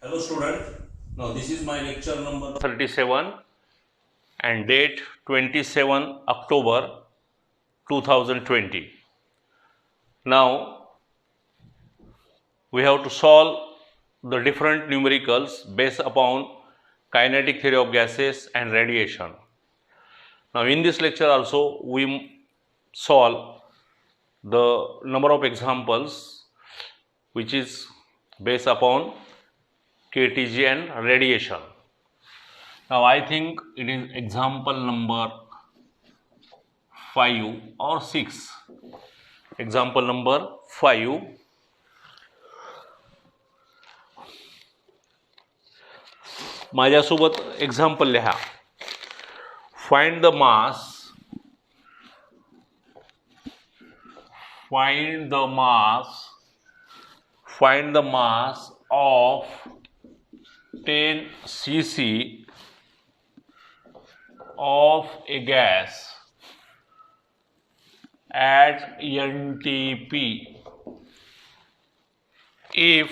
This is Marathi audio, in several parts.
Hello student, now this is my lecture number 37 and date 27 October 2020. Now we have to solve the different numericals based upon kinetic theory of gases and radiation. Now in this lecture also we solve the number of examples which is based upon KTG and radiation. Now I think it is example number 5 or 6. Example number 5. माझ्यासोबत एक्झाम्पल लिहा. Find the mass of 10 cc of a gas at NTP if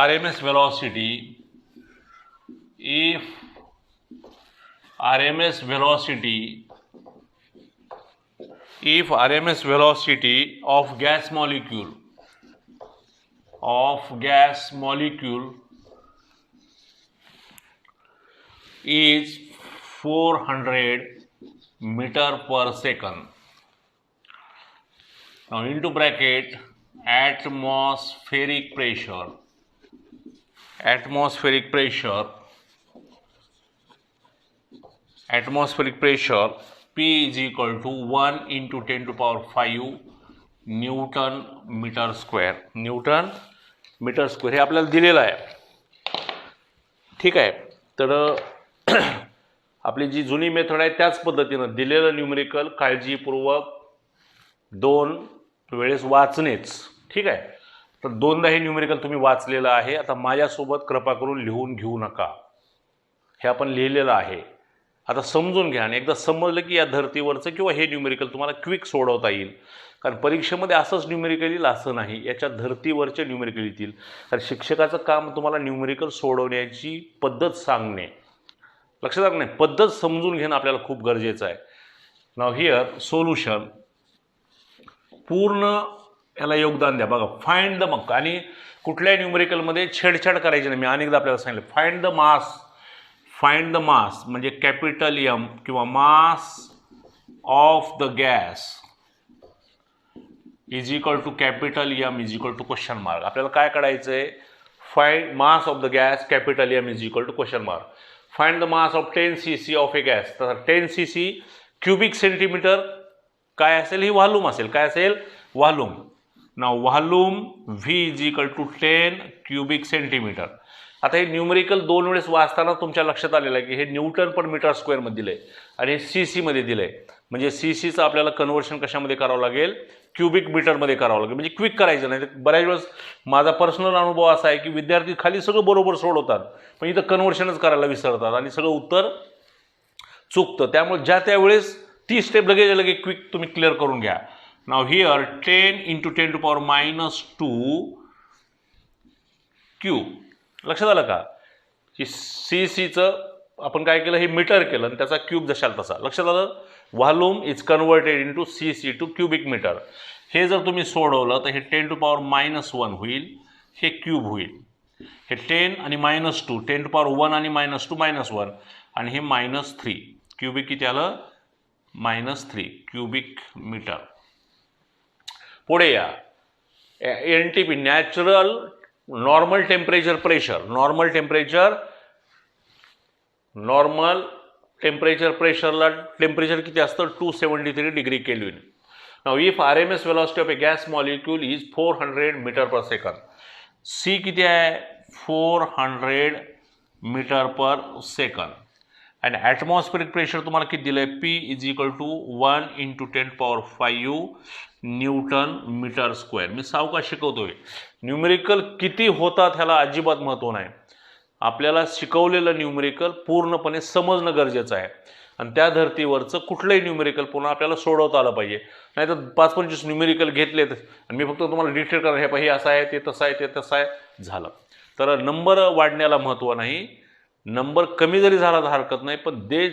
RMS velocity of gas molecule is 400 meter per second. Now into bracket atmospheric pressure P is equal to 1 into 10 to power 5 newton metre square. हे आपल्याला दिलेलं आहे. ठीक आहे. तर आपली जी जुनी मेथड आहे त्याच पद्धतीनं दिलेलं न्यूमेरिकल काळजीपूर्वक 2 वेळेस वाचणेच. ठीक आहे. तर 2दा हे न्यूमेरिकल तुम्ही वाचलेलं आहे. आता माझ्यासोबत कृपा करून लिहून घेऊ नका. हे आपण लिहिलेलं आहे. आता समजून घ्या. आणि एकदा समजलं की या धर्तीवरचं किंवा हे न्यूमेरिकल तुम्हाला क्विक सोडवता येईल. कारण परीक्षेमध्ये असंच न्यूमेरिकल येईल असं नाही. याच्या धर्तीवरचे न्यूमेरिकल येतील. तर शिक्षकाचं काम तुम्हाला न्यूमेरिकल सोडवण्याची पद्धत सांगणे. लक्षात आलं नाही. पद्धत समजून घेणं आपल्याला खूप गरजेचं आहे. नाव हिअर सोल्युशन पूर्ण याला योगदान द्या. बघा फाइंड द मग आणि कुठल्याही न्यूमेरिकलमध्ये छेडछाड करायची नाही. मी अनेकदा आपल्याला सांगितलं फाइंड द मास म्हणजे कॅपिटल एम किंवा mass of the gas is equal to capital M is equal to question mark. आपल्याला काय काढायचं आहे. Find mass of the gas capital M is equal to question mark. Find the mass of 10 cc of a gas. तर 10 cc क्युबिक सेंटीमीटर काय असेल. ही व्हॉल्यूम असेल. काय असेल. व्हॉल्यूम. नाव volume V is equal to 10 cubic centimetre. आता हे न्यूमेरिकल 2 वेळेस वाचताना तुमच्या लक्षात आलेलं आहे की हे न्यूटन पर मीटर स्क्वेअरमध्ये दिलं आहे आणि हे CC मध्ये दिलं आहे. म्हणजे CCचं आपल्याला कन्व्हर्शन कशामध्ये करावं लागेल. क्युबिक मीटरमध्ये करावं लागेल. म्हणजे क्विक करायचं नाही. बऱ्याच वेळेस माझा पर्सनल अनुभव असा आहे की विद्यार्थी खाली सगळं बरोबर सोडवतात पण इथं कन्व्हर्शनच करायला विसरतात आणि सगळं उत्तर चुकतं. त्यामुळे ज्या त्यावेळेस ती स्टेप लगेच क्विक तुम्ही क्लिअर करून घ्या. Now here 10 into 10 to power -2 cube. लक्षात आलं का की CCचं आपण काय केलं. हे मीटर केलं आणि त्याचा क्यूब जशाला तसा. लक्षात आलं. Volume is converted into CC to cubic metre. हे जर तुम्ही सोडवलं तर हे 10 to power -1 होईल. हे क्यूब होईल. हे 10 आणि -2 10 to power 1 आणि -2 -1 आणि हे -3 क्युबिक किती आलं. -3 क्युबिक मीटर. पुढे या. NTP नॅचरल नॉर्मल टेम्परेचर प्रेशरला टेम्परेचर किती असतं 273 degree Kelvin. Now if RMS velocity of a gas molecule is 400 metre per second. C किती आहे 400 मीटर पर सेकंड. आणि ॲटमॉस्फेरिक प्रेशर तुम्हाला किती दिलं आहे. P is equal to 1 into 10 power 5 newton metre square. मी सावकाश शिकवतोय. न्यूमेरिकल किती होतात ह्याला अजिबात महत्त्व नाही. आपल्याला शिकवलेलं न्यूमेरिकल पूर्णपणे समजणं गरजेचं आहे. आणि त्या धर्तीवरचं कुठलंही न्यूमेरिकल पुन्हा आपल्याला सोडवता आलं पाहिजे. नाहीतर 5-25 न्यूमेरिकल घेतलेत आणि मी फक्त तुम्हाला डिटेल करणार हे असं आहे ते तसं आहे ते तसं आहे झालं. तर नंबर वाढण्याला महत्त्व नाही, नंबर कमी जरी झाला तर हरकत नाही, पण जे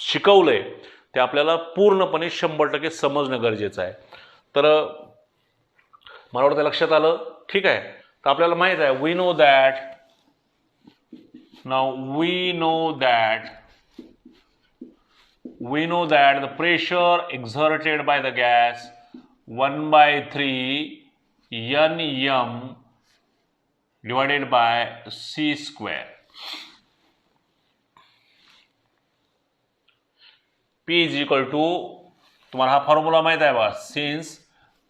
शिकवलंय ते आपल्याला पूर्णपणे 100% समजणं गरजेचं आहे. तर मला वाटतं लक्षात आलं. ठीक आहे. तर आपल्याला माहित आहे we know that the pressure exerted by the gas 1/3 Nm divided by C square. P is equal to, तुम्हाला हा फॉर्म्युला माहित आहे बघा, since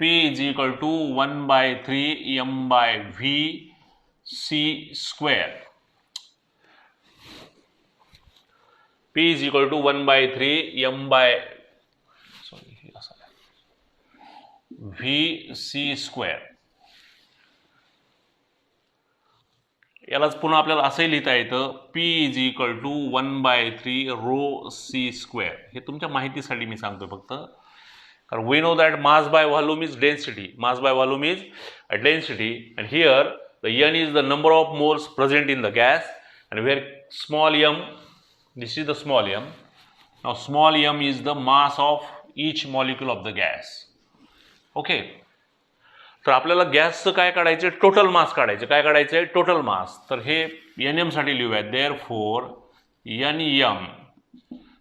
P is equal to 1/3 M/V C square. P is equal to 1/3 V C square. यालाच पुन्हा आपल्याला असंही लिहिता येतं P is equal to 1/3 rho C square. हे तुमच्या माहितीसाठी मी सांगतोय फक्त, कारण we know that mass by volume is density. Mass by volume is a density, and here the N is the number of moles present in the gas, and where small m, this is the small m. Now small m is the mass of each molecule of the gas. Okay. तर आपल्याला गॅसचं काय काढायचं, टोटल मास काढायचं. काय काढायचं आहे, टोटल मास. तर हे NM साठी लिहूया, देअरफॉर NM.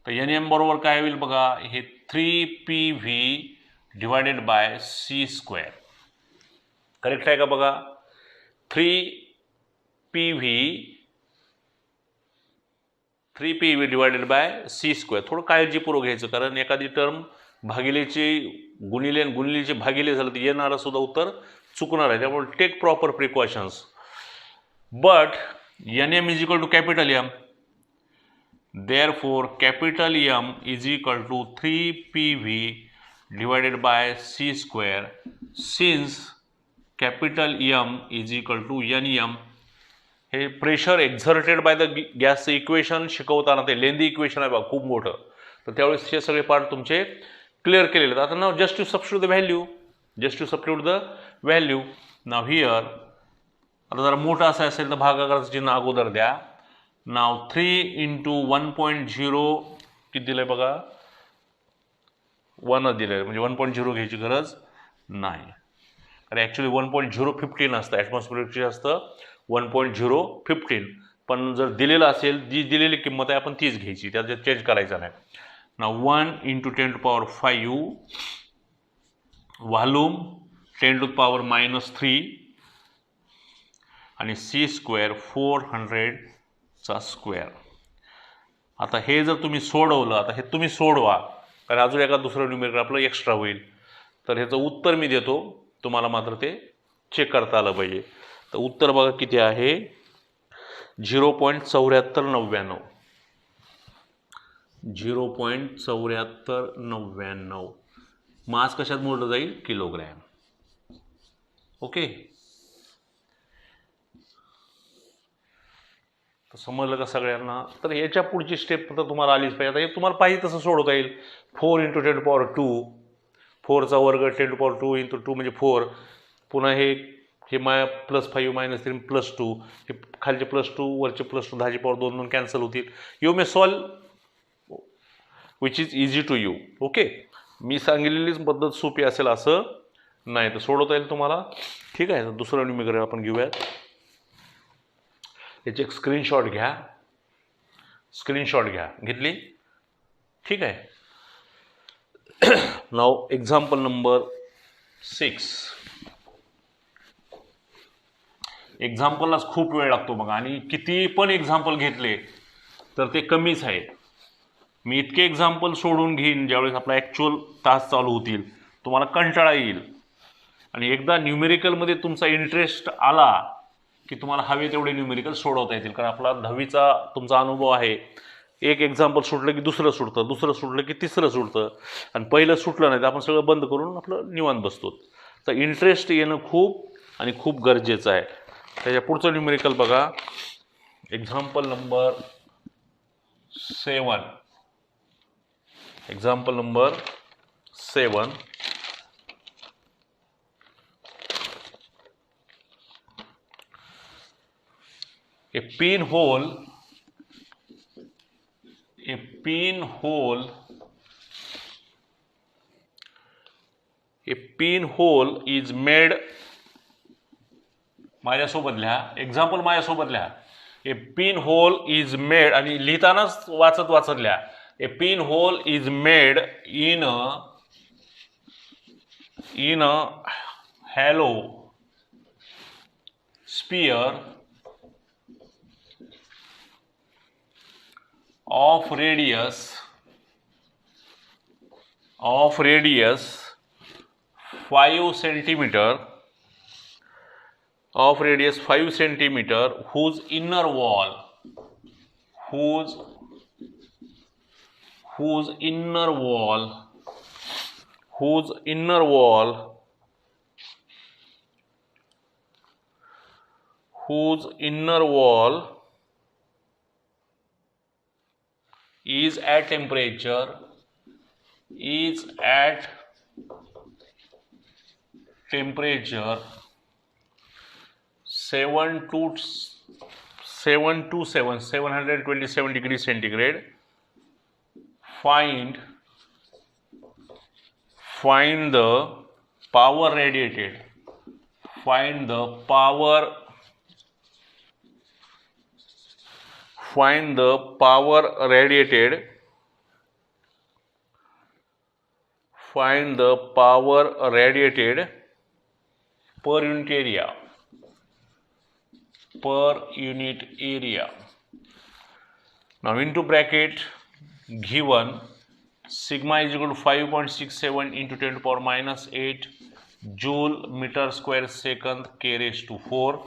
तर NM बरोबर काय होईल बघा, हे 3PV divided by C square. Correct आहे का बघा, 3PV divided by C square. थोडं काळजीपूर्वक घ्यायचं, कारण एखादी टर्म भागिलेचे गुणिले आणि गुणिलेचे भागिले झालं तर येणारं सुद्धा उत्तर चुकणार आहे. त्यामुळे take proper precautions. But NM is equal to capital M. Therefore capital M is equal to 3PV divided by C square. Since capital M is equal to NM. हे प्रेशर एक्झर्टेड बाय द गॅसचं इक्वेशन शिकवताना ते लेंदी इक्वेशन आहे बघा, खूप मोठं. तर त्यावेळेस हे सगळे पार्ट तुमचे क्लिअर केलेले आहेत. आता now just to substitute the value. Now here आता जरा मोठं असं असेल तर भागाकाराचं चिन्ह अगोदर द्या. नाव 3 × 1.0 किती दिलंय बघा, 1 दिलंय, म्हणजे 1.0 घ्यायची गरज नाही. कारण ॲक्च्युली 1.015 असतं, ॲटमॉस्फिअरिक असतं 1.015. पण जर दिलेलं असेल, जी दिलेली किंमत आहे आपण तीच घ्यायची, त्यात चेंज करायचा नाही. Now 1 × 10⁵, व्हॉल्यूम 10⁻³ आणि C स्क्वेअर 400चा स्क्वेअर. आता हे जर तुम्ही सोडवलं, आता हे तुम्ही सोडवा, कारण अजून एका दुसरं न्यूमेरिकल आपलं एक्स्ट्रा होईल. तर ह्याचं उत्तर मी देतो, तुम्हाला मात्र ते चेक करता आलं पाहिजे. तर उत्तर बघा किती आहे, 0.7499. 0.7499. मास कशात मोडलं जाईल, किलोग्रॅम. ओके, तर समजलं का सगळ्यांना. तर याच्या पुढची स्टेप तर तुम्हाला आलीच पाहिजे. आता हे तुम्हाला पाहिजे तसं सोडवता येईल. 4 × 10⁻², 4चा वर्ग 10⁻² × 2 म्हणजे 4. पुन्हा हे +5 -3 +2, हे खालचे +2 वरचे +2, 10⁻² कॅन्सल होतील. You may solve which is easy to you. Okay, मी सांगितलेलीच पद्धत सोपी असेल असं नाही, तर सोडवता येईल तुम्हाला. ठीक आहे, तर दुसरं न्यूमेरिकल आपण घेऊयात. याची एक स्क्रीनशॉट घ्या. घेतली. ठीक आहे. नाव एक्झाम्पल नंबर 6. एक्झाम्पललाच खूप वेळ लागतो बघा, आणि किती पण एक्झाम्पल घेतले तर ते कमीच आहे. मी इतके एक्झाम्पल सोडून घेईन ज्यावेळेस आपला ॲक्च्युअल तास चालू होतील, तुम्हाला कंटाळा येईल. आणि एकदा न्यूमेरिकलमध्ये तुमचा इंटरेस्ट आला की तुम्हाला हवे तेवढे न्यूमेरिकल सोडवता येतील. कारण आपला 10वीचा तुमचा अनुभव आहे, एक एक्झाम्पल सुटलं की दुसरं सुटतं, दुसरं सुटलं की तिसरं सुटतं, आणि पहिलं सुटलं नाही तर आपण सगळं बंद करून आपलं निवांत बसतो. तर इंटरेस्ट येणं खूप गरजेचं आहे. त्याच्या पुढचं न्यूमेरिकल बघा, example number 7. Example number 7. a pinhole is made, माझ्यासोबत लिहा, एक्झाम्पल माझ्यासोबत लिहा. A pin hole is made, आणि लिहितानाच वाचत लिहा. A pin hole is made in a hollow sphere of radius 5 centimeter, whose inner wall is at temperature 727 degrees centigrade. Find the power radiated. Find the power radiated per unit area. Now into bracket given sigma is equal to 5.67 into 10 to the power minus 8 joule meter square second k raised to 4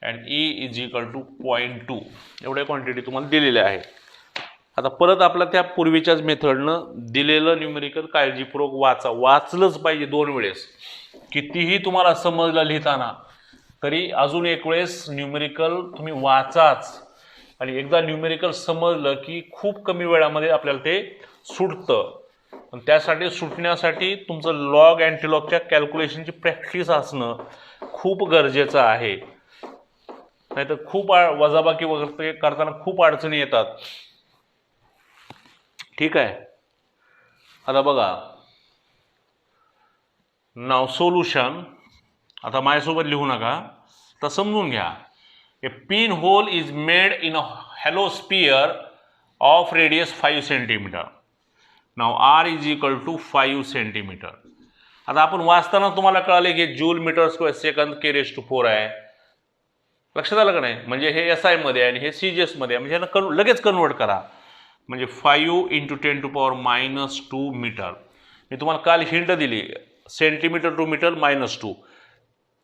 and E is equal to 0.2. एवढ्या क्वांटिटी तुम्हाला दिलेल्या आहे. आता परत आपला त्या पूर्वीच्याच मेथडनं दिलेलं न्यूमेरिकल काळजीपूर्वक वाचलंच पाहिजे 2 वेळेस. कितीही तुम्हाला समजलं लिहिताना तरी अजून एक वेळेस न्यूमेरिकल तुम्ही वाचाच, आणि एकदा न्यूमेरिकल समजलं की खूप कमी वेळामध्ये आपल्याला ते सुटतं. पण त्यासाठी सुटण्यासाठी तुमचं लॉग अँटीलॉगच्या कॅल्क्युलेशनची प्रॅक्टिस असणं खूप गरजेचं आहे. नाहीतर खूप वजाबाकी वगैरे करताना खूप अडचणी येतात. ठीक आहे. आता बघा नाव सोल्युशन, आता माझ्यासोबत लिहू नका, तर समजून घ्या. A pin hole is made in a hollow sphere of radius 5 centimetre. Now R is equal to 5 centimetre. आता आपण वाचताना तुम्हाला कळाले की जूल मीटर स्क्वेअर सेकंद के रेज टू 4 आहे. लक्षात आलं का नाही? म्हणजे हे SI मध्ये आहे आणि हे CGS मध्ये आहे, म्हणजे ह्यांना लगेच कन्वर्ट करा. म्हणजे 5 into 10 to the power minus 2 metre. मी तुम्हाला काल हिंट दिली, centimetre to metre -2,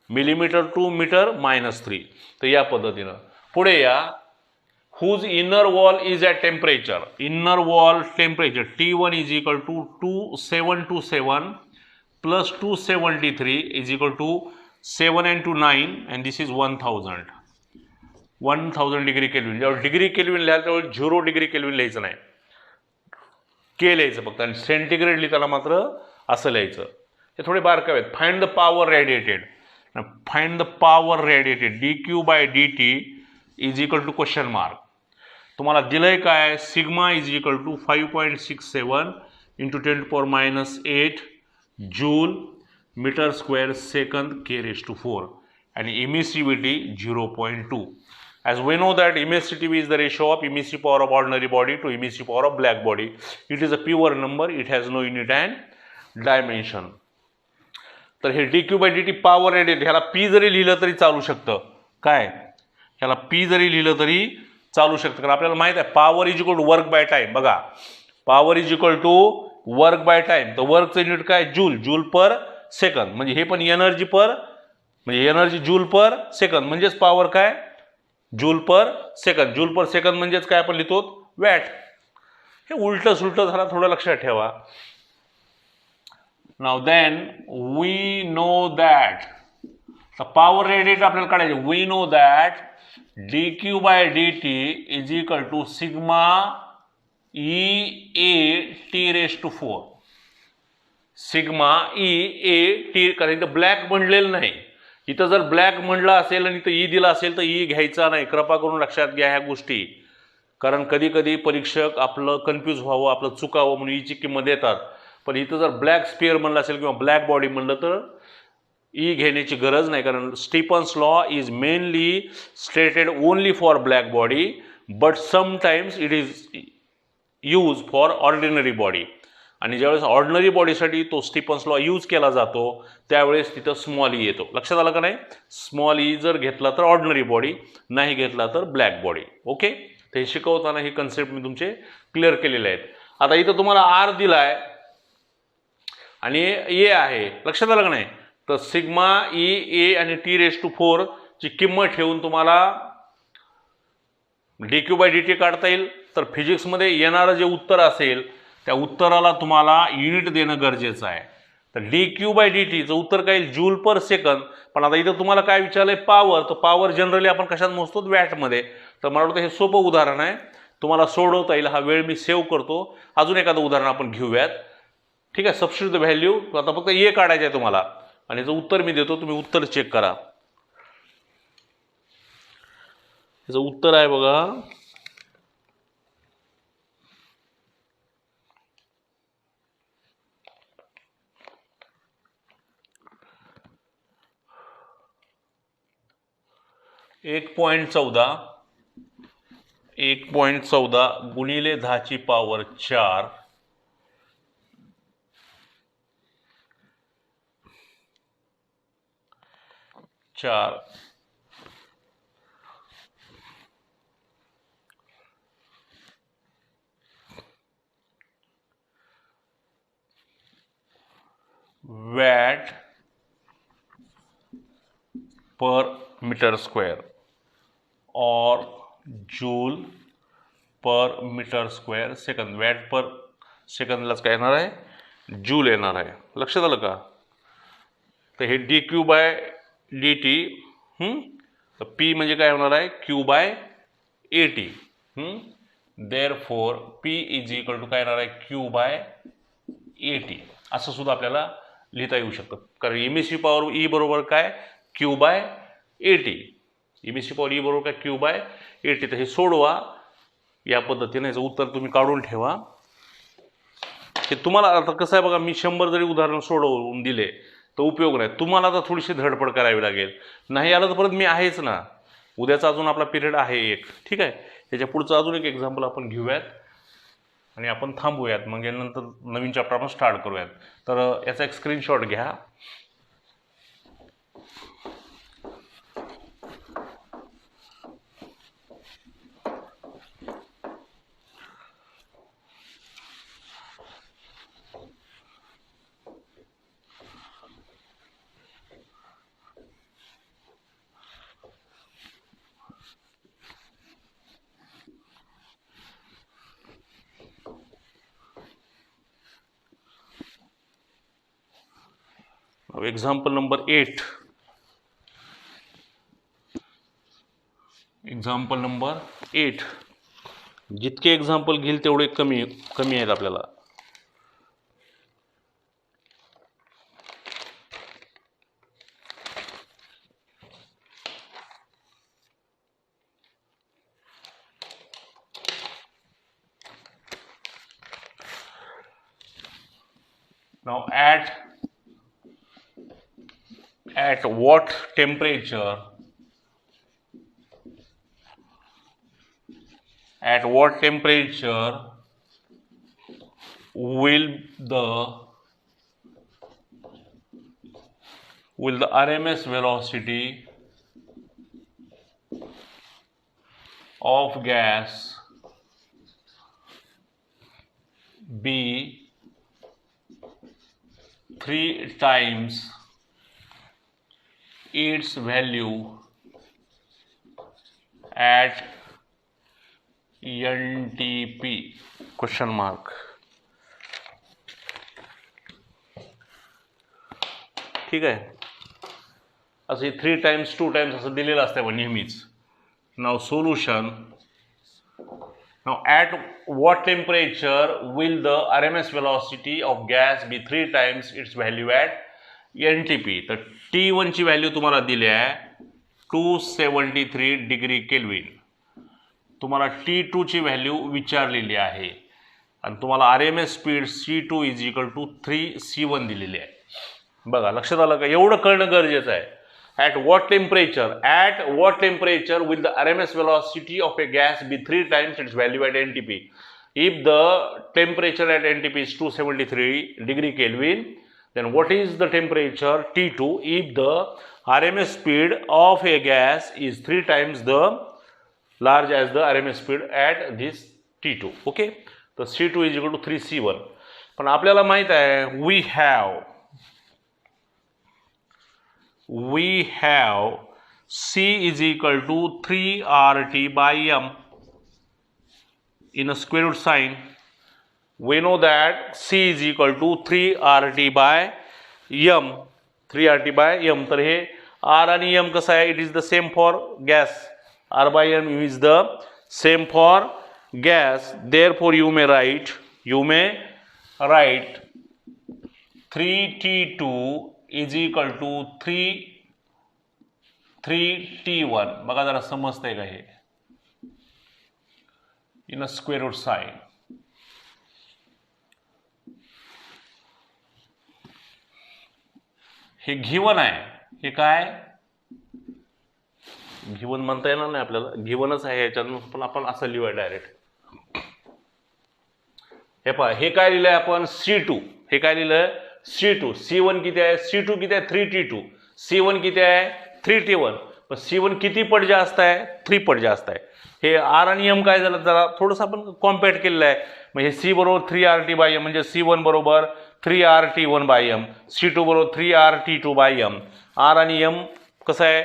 millimetre to metre -3. तर या पद्धतीनं पुढे या. whose inner wall is at temperature, inner wall temperature T1 is equal to 2727 plus 273 is equal to 7 and 2 9, and this is 1000 degree kelvin. जेव्हा डिग्री केल्विन लिहाल तेव्हा 0 डिग्री केल्विन लिहायचं नाही, के लिहायचं फक्त, आणि सेंटीग्रेड लिहिताना मात्र असं लिहायचं. हे थोडे बारकावे आहेत. Find the power radiated dq/dt is equal to question mark. तुम्हाला दिलंय काय? Sigma is equal to 5.67 into 10 to the power minus 8 joule metre square second k raised to 4 and emissivity 0.2. As we know that emissivity is the ratio of emissive power of ordinary body to emissive power of black body. It is a pure number. It has no unit and dimension. तर हे dq/dt पॉवर रेडिएटेड, ह्याला p जरी लिहिलं तरी चालू शकतं. काय? ह्याला p जरी लिहिलं तरी चालू शकतं, कारण आपल्याला माहित आहे power is equal to work by time. बघा, power is equal to work by time. तर वर्कचं युनिट काय? Joule per second. म्हणजे हे पण एनर्जी जूल पर सेकंद म्हणजेच पॉवर काय? जूल पर सेकंद म्हणजेच काय आपण लिहितो? वॅट. हे उलटं सुलटं झालं, थोडं लक्षात ठेवा. Now then we know that power radiated आपल्याला काढायचे. We know that dq/dt is equal to sigma E(a)t raised to 4. Sigma E(a)t, कारण इथं ब्लॅक बनलेलं नाही, इथं जर ब्लॅक म्हणलं असेल आणि इथं ई दिला असेल तर ई घ्यायचा नाही. कृपा करून लक्षात घ्या ह्या गोष्टी, कारण कधी कधी परीक्षक आपलं कन्फ्यूज व्हावं, आपलं चुकावं म्हणून ईची किंमत देतात. पण इथं जर ब्लॅक स्पिअर म्हणलं असेल किंवा ब्लॅक बॉडी म्हणलं तर ई घेण्याची गरज नाही, कारण Stefan's law is mainly stated only for black body, but sometimes it is use for ordinary body. आणि ज्यावेळेस ऑर्डिनरी बॉडीसाठी तो स्टीफन्स लॉ यूज केला जातो त्यावेळेस तिथं स्मॉल ई येतो. लक्षात आलं का नाही? स्मॉल ई जर घेतला तर ऑर्डिनरी बॉडी, नाही घेतला तर ब्लॅक बॉडी. ओके, तर हे शिकवताना हे कन्सेप्ट मी तुमचे क्लिअर केलेले आहेत. आता इथं तुम्हाला आर दिलाय आणि ए आहे, लक्षात आलं का नाही? तर सिग्मा ई ए आणि T⁴ ची किंमत ठेवून तुम्हाला dq/dt काढता येईल. तर फिजिक्समध्ये येणारं जे उत्तर असेल त्या उत्तराला तुम्हाला युनिट देणं गरजेचं आहे. तर dq/dtचं उत्तर काय येईल? Joule per second. पण आता इथं तुम्हाला काय विचारलंय? पॉवर. तर पॉवर जनरली आपण कशात मोजतो? वॅटमध्ये. तर मला वाटतं हे सोपं उदाहरण आहे, तुम्हाला सोडवता येईल. हा वेळ मी सेव्ह करतो. अजून एखादं उदाहरण आपण घेऊयात. ठीक आहे, सबस्टिट्यूट द व्हॅल्यू. आता फक्त ए काढायचं आहे तुम्हाला आणि याचं उत्तर मी देतो, तुम्ही उत्तर चेक करा. याचं उत्तर आहे बघा, (1.14) 1.14 गुणिले 10⁴ 4 वॅट पर मीटर स्क्वेअर और joule per metre square second. Watt per सेकंदलाच काय येणार आहे? जूल येणार आहे. लक्षात आलं का? तर हे dq/dt, तर p म्हणजे काय होणार आहे? q/at. Therefore p is equal to काय येणार आहे? q/at. असं सुद्धा आपल्याला लिहिता येऊ शकतं, कारण इमिसिव्ह पॉवर ई बरोबर काय? q/at. इमिसिव्ह पॉवर ई बरोबर काय? q/at. तर हे सोडवा या पद्धतीने, याचं उत्तर तुम्ही काढून ठेवा. की तुम्हाला आता कसं आहे बघा, मी 100 जरी उदाहरण सोडवून दिले तर उपयोग नाही. तुम्हाला आता थोडीशी धडपड करावी लागेल. नाही आलं तर परत मी आहेच ना, उद्याचा अजून आपला पिरियड आहे एक. ठीक आहे, त्याच्या पुढचं अजून एक एक्झाम्पल आपण घेऊयात आणि आपण थांबूयात. मग यानंतर नवीन चॅप्टर आपण स्टार्ट करूयात. तर याचा एक स्क्रीनशॉट घ्या. Example number 8. Example number 8. जितके एक्झाम्पल घेईल तेवढे कमी आहेत आपल्याला. Now at what temperature will the RMS velocity of gas be 3 times its value at NTP? Question mark. ठीक आहे, असं 3 टाइम्स 2 टाइम्स असं दिलेलं असतं नेहमीच. नाव solution. Now at what temperature will the RMS velocity of gas be 3 times its value at NTP. तर T1 ची व्हॅल्यू तुम्हाला दिली आहे 273 डिग्री केल्विन. तुम्हाला T2 ची व्हॅल्यू विचारलेली आहे आणि तुम्हाला RMS speed C2 is equal to 3C1 दिलेली आहे. बघा लक्षात आलं का? एवढं कळणं गरजेचं आहे. At what temperature will the RMS velocity of a gas be 3 times its value at NTP? If the temperature at NTP is 273 degree Kelvin, then what is the temperature T2 if the RMS speed of a gas is 3 times the large as the RMS speed at this T2? Okay, so C2 is equal to 3C1. पण आपल्याला माहित आहे we have C is equal to 3RT by M in a square root sign. We know that C is equal to 3RT by M. 3RT by M. तर हे R आणि M कसं आहे? It is the same for gas. R by M is the same for gas. Therefore you may write 3T2 is equal to 3T1. बघा जरा समजतंय का हे? In a square root sine. हे गिवन आहे. हे काय गिवन म्हणता येणार नाही आपल्याला, गिवनच आहे याच्यातून, पण आपण असं लिहूया डायरेक्ट. हे पहा, हे काय लिहिलंय आपण? C2. हे काय लिहिलंय? C2. C1 किती आहे? C2 किती आहे? 3T2. C1 किती आहे? 3T1. पण C1 किती पट जास्त आहे? 3 पट जास्त आहे. हे R आणि M काय झालं? जरा थोडंसं आपण कॉम्पॅक्ट केलेलं आहे. म्हणजे C बरोबर 3RT बाय M, म्हणजे C1 बरोबर 3RT1 बाय M, C2 बरोबर 3RT2 बाय M. R आणि M कसं आहे?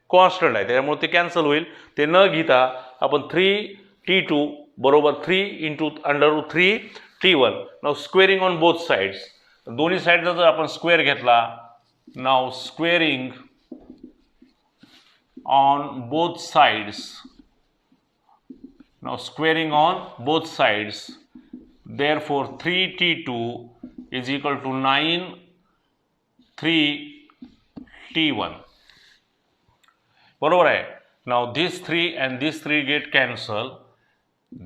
कॉन्स्टंट आहे, त्यामुळे ते कॅन्सल होईल. ते न घेता आपण 3T2 बरोबर 3 into √3T1. Now squaring on both sides. दोन्ही साइडचा जर आपण स्क्वेअर घेतला, now squaring on both sides. Now squaring on both sides, therefore 3T2 is equal to 3T1. बरोबर आहे. Now this 3 and this 3 get cancelled,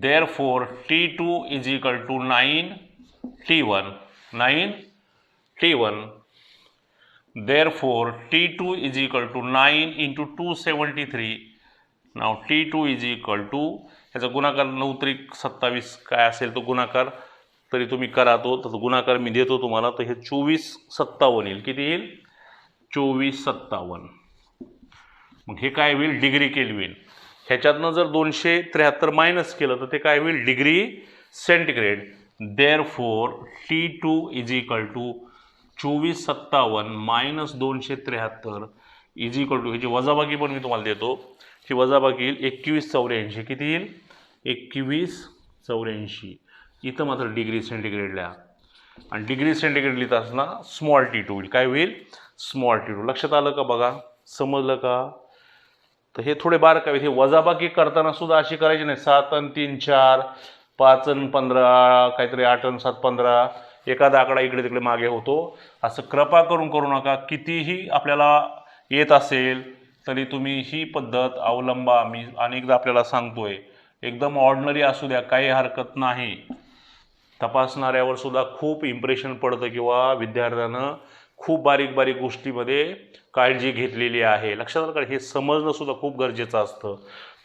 therefore T2 is equal to 9T1. Therefore T2 is equal to 9 into 273. Now T2 is equal to, ह्याचा गुणाकार 9 त्रिक 27 काय असेल तो गुणाकार, तरी तुम्ही करा तो. तर गुणाकार मी देतो तुम्हाला. तर हे 2457 येईल. किती येईल? 2457. मग हे काय होईल? Degree kelvin. ह्याच्यातनं जर 273 मायनस केलं तर ते काय होईल? Degree centigrade. Therefore T2 is equal to 2457 minus 273 is equal to, ह्याची वजाबाकी पण मी तुम्हाला देतो. ही वजाबाकी येईल 2184. किती येईल? 2184. इथं मात्र डिग्री सेंटीग्रेड लिहा, आणि डिग्री सेंटीग्रेड लिहित असताना स्मॉल T2 होईल. काय होईल? Small T2. लक्षात आलं का? बघा, समजलं का? तर हे थोडे बारकावे. हे वजाबाकी करताना सुद्धा अशी करायची नाही 7 आणि 3 4, 5 आणि 15, काहीतरी 8 आणि 7 15, एखादा आकडा इकडे तिकडे मागे होतो. असं कृपा करून करू नका. कितीही आपल्याला येत असेल तरी तुम्ही ही पद्धत अवलंबा. मी अनेकदा आपल्याला सांगतोय, एकदम ऑर्डिनरी असू द्या, काही हरकत नाही. तपासणाऱ्यावर सुद्धा खूप इम्प्रेशन पडतं किंवा विद्यार्थ्यानं खूप बारीक बारीक गोष्टीमध्ये काळजी घेतलेली आहे. लक्षात आलं का? हे समजणं सुद्धा खूप गरजेचं असतं.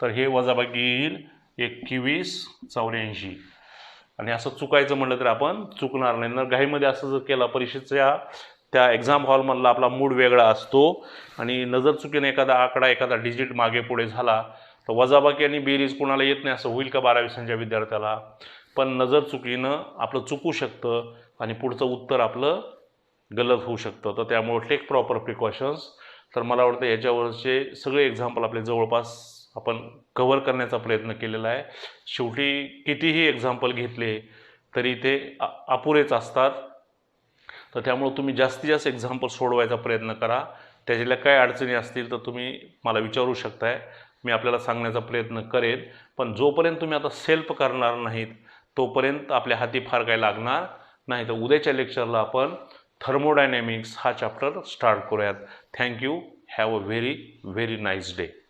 तर हे वजाबाकी येईल 2184. आणि असं चुकायचं म्हटलं तर आपण चुकणार नाही. न घाईमध्ये असं जर केला, परीक्षेच्या त्या एक्झाम हॉलमधला आपला मूड वेगळा असतो, आणि नजर चुकीने एखादा आकडा, एखादा डिजिट मागे पुढे झाला तर वजाबाकी आणि बेरीज कोणाला येत नाही असं होईल का 12वीच्या विद्यार्थ्याला? पण नजर चुकीनं आपलं चुकू शकतं आणि पुढचं उत्तर आपलं गलत होऊ शकतं. तर त्यामुळे टेक प्रॉपर प्रिकॉशन्स. तर मला वाटतं याच्यावरचे सगळे एक्झाम्पल आपले जवळपास आपण कव्हर करण्याचा प्रयत्न केलेला आहे. शेवटी कितीही एक्झाम्पल घेतले तरी ते अपुरेच असतात. तर त्यामुळे तुम्ही जास्तीत जास्त एक्झाम्पल सोडवायचा प्रयत्न करा. त्याच्याला काय अडचणी असतील तर तुम्ही मला विचारू शकताय, मी आपल्याला सांगण्याचा प्रयत्न करेन. पण जोपर्यंत तुम्ही आता सेल्फ करणार नाहीत तोपर्यंत आपल्या हाती फार काही लागणार नाही. तर उद्याच्या लेक्चरला आपण थर्मोडायनॅमिक्स हा चॅप्टर स्टार्ट करूयात. Thank you. Have a very very nice day.